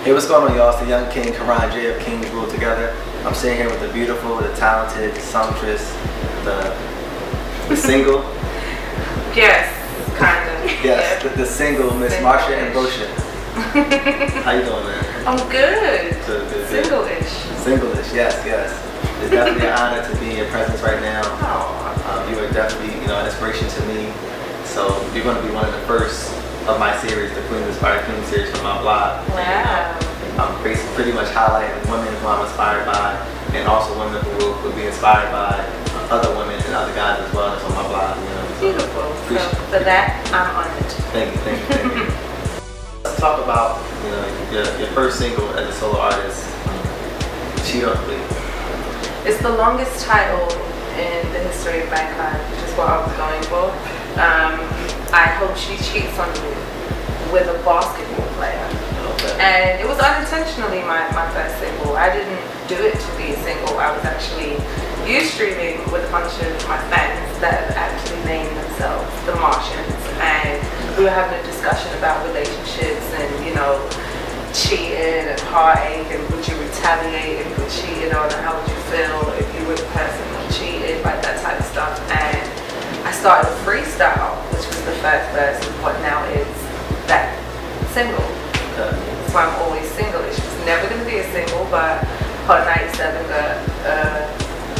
Hey, what's going on, y'all? It's the young king, Curran J of Kings Rule Together. I'm sitting here with the beautiful, the talented, the sumptuous, the single. Yes, kind of. Yes, the single Miss Marsha Ambrosius. How you doing, man? I'm good. Good. Single-ish. Single-ish, yes. It's definitely an honor to be in your presence right now. Oh. You are definitely, an inspiration to me. So you're going to be one of the first of my series, the Queen Inspired Queen series from my blog. Wow. I'm pretty much highlighting women who I'm inspired by, and also women who will be inspired by other women and other guys as well. That's on my blog. So beautiful. So for that, I'm honored. Thank you. Let's talk about your first single as a solo artist, Cheat on Me. It's the longest title in the history of mankind, which is what I was going for. I Hope She Cheats on Me with a basketball player. Okay. And it was unintentionally my first single. I didn't do it to be a single. I was actually streaming with a bunch of my fans that have actually named themselves the Martians. And we were having a discussion about relationships and, cheating and heartache, and would you retaliate if you were cheated on, and how would you feel if you were the person who cheated, like that type of stuff. And I started a freestyle, which was the first verse of what now is that single. Okay. That's why I'm always single-ish. It was never going to be a single, but Hot 97 got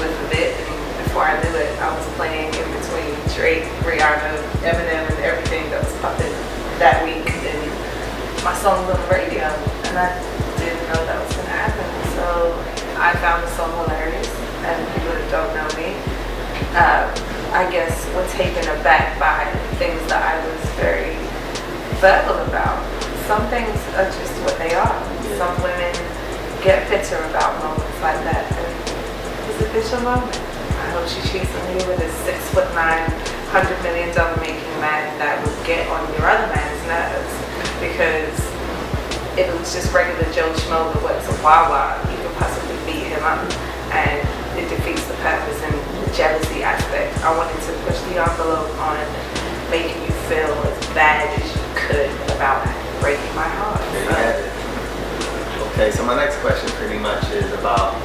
with a bit, and before I knew it, I was playing in between Drake, Rihanna, Eminem, and everything that was popping that week. And my song was on the radio, and I didn't know that was going to happen. So I found the song hilarious, and people that don't know me, I guess, were taken aback by things that I was very verbal about. Some things are just what they are. Yeah. Some women get bitter about moments like that, and it's a bitter moment. I hope she cheats on you with a 6'9", $100 million making man that would get on your other man's nerves. Because if it was just regular Joe Schmo that works at Wawa, you could possibly beat him up, and it defeats the purpose and the jealousy aspect. I wanted to push the envelope on making you feel as bad as you could about breaking my heart. There you have it. Okay, so my next question pretty much is about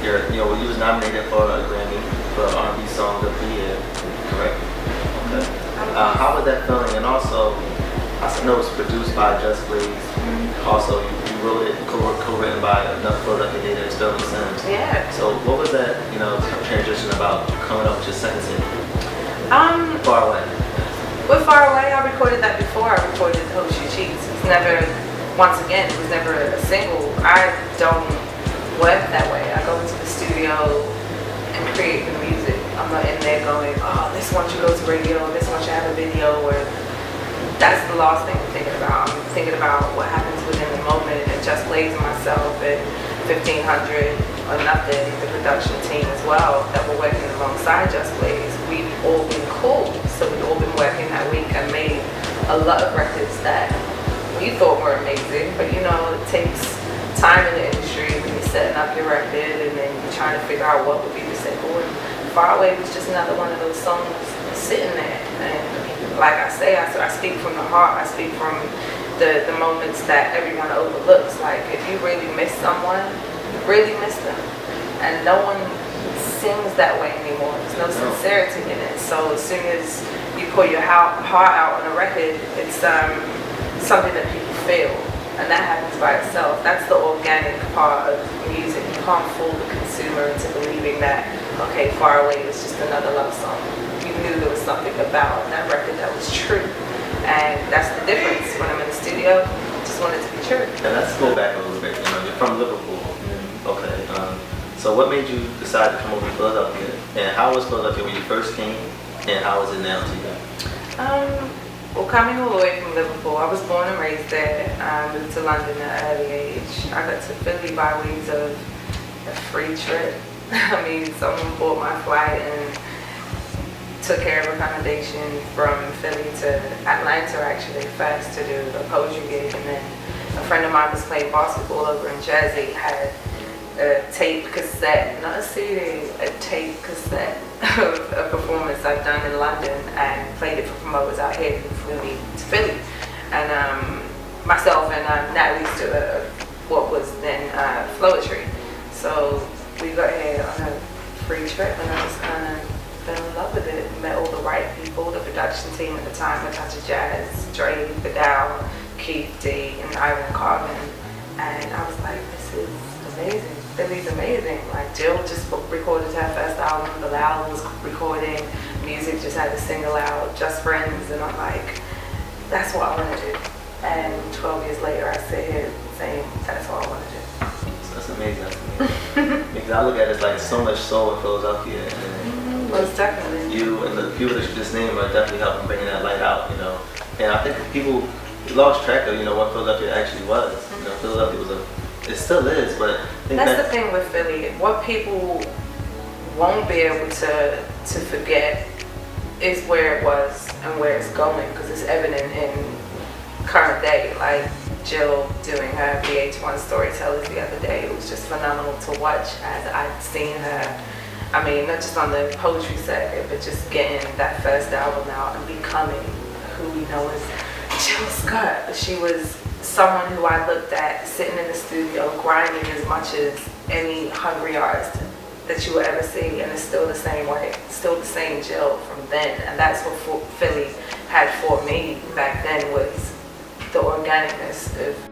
you was nominated for a Grammy for R&B Song of the Year, correct? Okay. How was that feeling? And also, I know it was produced by Just Blaze. Also, you wrote it, co-written by another Philadelphia native, Sterling Sims. Yeah. So what was that, transition about coming up with your second single? Far Away. With Far Away, I recorded that before I recorded Hope She Cheats. It was never a single. I don't work that way. I go into the studio and create the music. I'm not in there going, this one should go to radio, this one should have a video, or that's the last thing I'm thinking about. I'm thinking about what happens within the moment, and Just Blaze and myself and 1500 or Nothing, the production team as well, that were working alongside Just Blaze. We've all been cool, so we've all been working that week and made a lot of records that we thought were amazing, but it takes time in the industry when you're setting up your record and then you're trying to figure out what would be the single. And Far Away was just another one of those songs sitting there. And like I say, I speak from the heart. I speak from the moments that everyone overlooks. Like, if you really miss someone, you really miss them. And no one sings that way anymore. There's no sincerity in it. So as soon as you pull your heart out on a record, it's something that people feel. And that happens by itself. That's the organic part of music. You can't fool the consumer into believing that, okay, Far Away was just another love song. You knew there was something about that record that was true. And that's the difference. When I'm in the studio, I just want it to be true. And let's go back a little bit. You're from Liverpool. Mm-hmm. Okay. So what made you decide to come over to Philadelphia? And how was Philadelphia when you first came? And how is it now to you? Well, coming all the way from Liverpool, I was born and raised there. I moved to London at an early age. I got to Philly by ways of a free trip. I mean, someone bought my flight and took care of accommodation from Philly to Atlanta, actually, first to do a poetry gig. And then a friend of mine was playing basketball over in Jersey, had a tape cassette, not a CD, a tape cassette of a performance I've done in London, and played it for promoters out here who flew me to Philly. And myself and Natalie Stewart, what was then Flowetry. So we got here on a free trip, and I just kind of fell in love with it. Met all the right people, the production team at the time, a touch of jazz, Dre, Vidal, Keith D, and Ivan Carmen. And I was like, this is amazing. Philly's amazing. Like Jill just recorded her first album, Bilal was recording, music just had a single out, Just Friends, and I'm like, that's what I want to do. And 12 years later, I sit here saying, that's what I want to do. So that's amazing. Because I look at it as like so much soul in Philadelphia, and most definitely. you and the people that you just named are definitely helping bringing that light out, you know. And I think people lost track of, you know, what Philadelphia actually was. You know, Philadelphia was it still is, but I think that's the thing with Philly. What people won't be able to forget is where it was and where it's going, because it's evident in current day. Like Jill doing her VH1 Storytellers the other day, it was just phenomenal to watch as I'd seen her. I mean, not just on the poetry circuit, but just getting that first album out and becoming who we know as Jill Scott. She was someone who I looked at sitting in the studio grinding as much as any hungry artist that you will ever see, and it's still the same way, still the same Jill from then. And that's what Philly had for me back then, was the organicness of.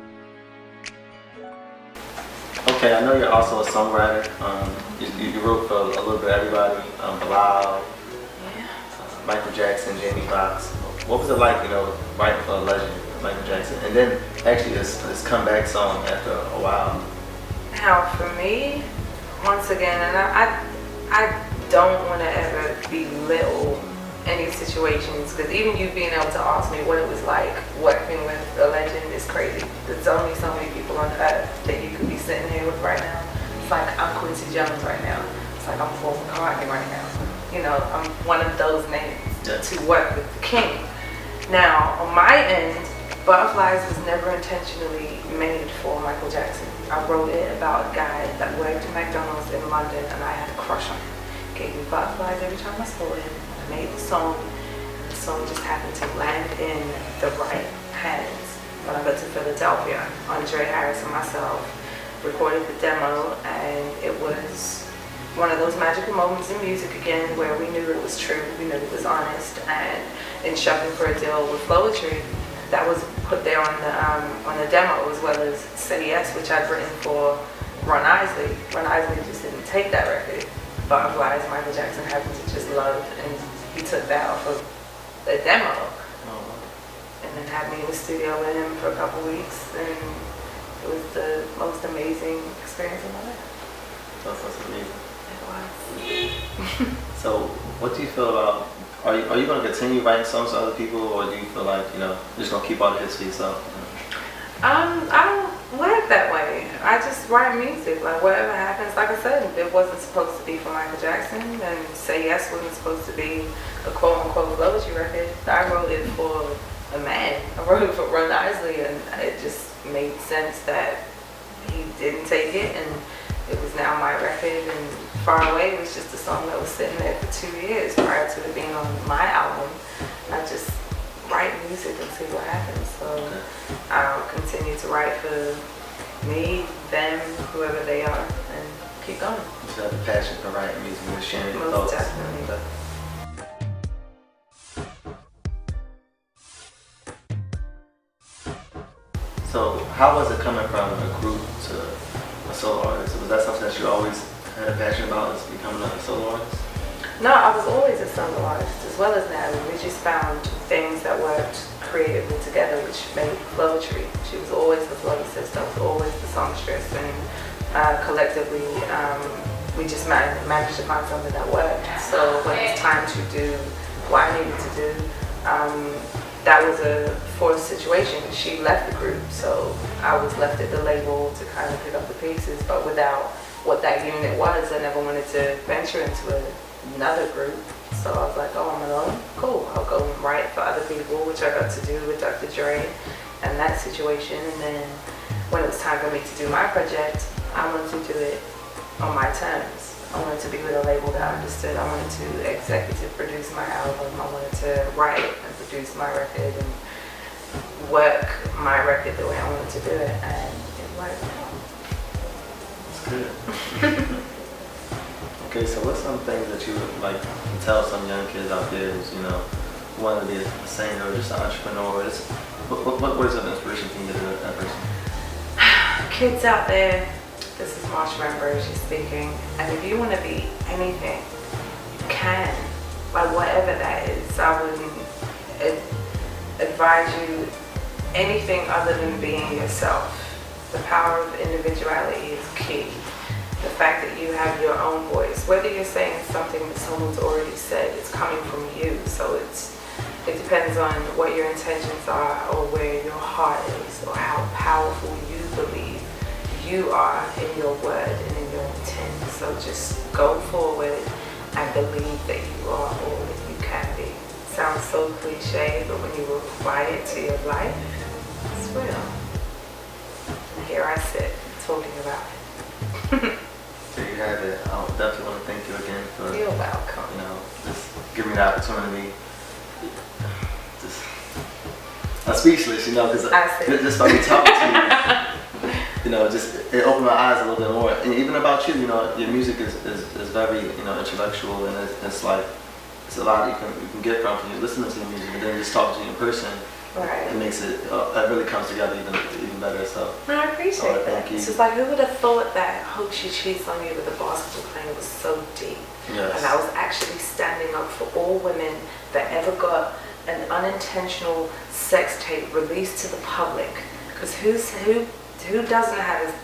Okay, I know you're also a songwriter. You wrote for a little bit of everybody, Bilal, Michael Jackson, Jamie Foxx. What was it like, you know, writing for a legend, Michael Jackson, and then actually this comeback song after a while? Now, for me, once again, and I don't want to ever belittle any situations, because even you being able to ask me what it was like working with a legend is crazy. There's only so many people on earth that you could be sitting here with right now. It's like I'm Quincy Jones right now. It's like I'm Paul McCartney right now. You know, I'm one of those names to work with the king. Now, on my end, Butterflies was never intentionally made for Michael Jackson. I wrote it about a guy that worked at McDonald's in London, and I had a crush on him. Gave me butterflies every time I saw him. I made the song, and the song just happened to land in the right hands. When I got to Philadelphia, Andre Harris and myself recorded the demo, and it was one of those magical moments in music again where we knew it was true, we knew it was honest. And in shopping for a deal with Flowetry, that was put there on the demo, as well as Say Yes, which I'd written for Ron Isley. Ron Isley just didn't take that record. Butterflies, Michael Jackson happened to just love, and he took that off of the demo. And then had me in the studio with him for a couple weeks, and it was the most amazing experience of my life. That's amazing. It was. So, what do you feel about? Are you going to continue writing songs for other people, or do you feel like, you know, you're just going to keep all the hits for yourself? I don't work that way. I just write music. Like whatever happens, like I said, it wasn't supposed to be for Michael Jackson, and Say Yes wasn't supposed to be a quote unquote Flowetry record. I wrote it for a man. I wrote it for Ron Isley, and it just made sense that he didn't take it, and it was now my record. And Far Away was just a song that was sitting there for 2 years prior to it being on my album. I just write music and see what happens. So I'll continue to write for me, them, whoever they are, and keep going. You have the passion for writing music and sharing your Most thoughts. definitely. So how was it coming from a group to a solo artist? Was that something that you always had a passion about, is becoming a solo artist? No, I was always a solo artist, as well as Natalie. We just found things that worked creatively together, which made Flowetry. She was always the flow sister, I was always the songstress, and collectively, we just managed to find something that worked. So when it was time to do what I needed to do, that was a forced situation. She left the group, so I was left at the label to kind of pick up the pieces, but without what that unit was, I never wanted to venture into another group. So I was like, oh, I'm alone? Cool, I'll go and write for other people, which I got to do with Dr. Dre and that situation. And then when it was time for me to do my project, I wanted to do it on my terms. I wanted to be with a label that I understood. I wanted to executive produce my album. I wanted to write and produce my record and work my record the way I wanted to do it. And it worked. good. Okay, so what's some things that you would like to tell some young kids out there who's, you know, want to be a singer or just an entrepreneur? What words of inspiration can you give to that person? Kids out there, this is Marsha Ambrosius speaking, and if you want to be anything, you can, like whatever that is. I wouldn't advise you anything other than being yourself. The power of individuality is key. The fact that you have your own voice, whether you're saying something that someone's already said, it's coming from you. So it depends on what your intentions are, or where your heart is, or how powerful you believe you are in your word and in your intent. So just go forward and believe that you are all that you can be. Sounds so cliche, but when you apply it to your life, it's real. And here I sit talking about it. There you have it. I definitely want to thank you again for, You're welcome. you know, just giving me the opportunity. I'm speechless, you know, because just by me talking to you, you know, just it opened my eyes a little bit more. And even about you, you know, your music is very, you know, intellectual, and it's like it's a lot you can get from you listening to your music, and then just talking to you in person. Right. It makes it really comes together even better. So I appreciate that. Thank you. It's just like, who would have thought that Hope She Cheats on You with the basketball playing was so deep. Yes. And I was actually standing up for all women that ever got an unintentional sex tape released to the public. Because who doesn't have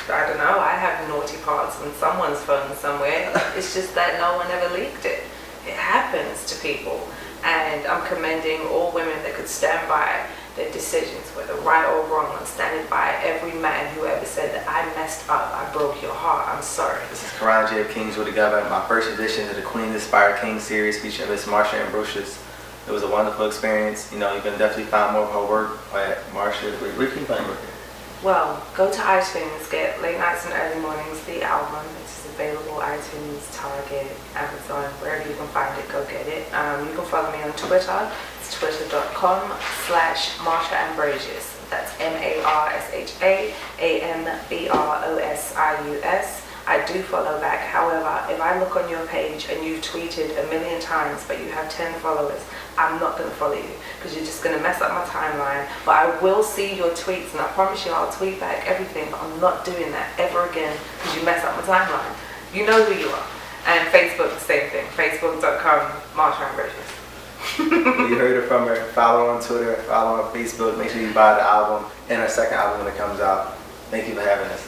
I don't know, I have naughty parts on someone's phone somewhere. It's just that no one ever leaked it. It happens to people. And I'm commending all women that could stand by their decisions, whether right or wrong. I'm standing by every man who ever said that I messed up, I broke your heart, I'm sorry. This is Curran J of Kings with together, my first edition of the Queen Inspired King series featuring Miss Marsha Ambrosius. It was a wonderful experience. You know, you can definitely find more of her work at Marsha. Where can you find work? Well, go to iTunes, get Late Nights and Early Mornings, the album. It's available iTunes, Target, Amazon, wherever you can find it, go get it. You can follow me on Twitter. It's twitter.com/Marsha Ambrosius. That's MarshaAmbrosius. I do follow back. However, if I look on your page and you've tweeted 1,000,000 times, but you have 10 followers, I'm not going to follow you because you're just going to mess up my timeline. But I will see your tweets, and I promise you I'll tweet back everything, but I'm not doing that ever again because you mess up my timeline. You know who you are. And Facebook, the same thing. Facebook.com/Marsha Ambrosius. You heard it from her. Follow her on Twitter, follow her on Facebook. Make sure you buy the album and her second album when it comes out. Thank you for having us.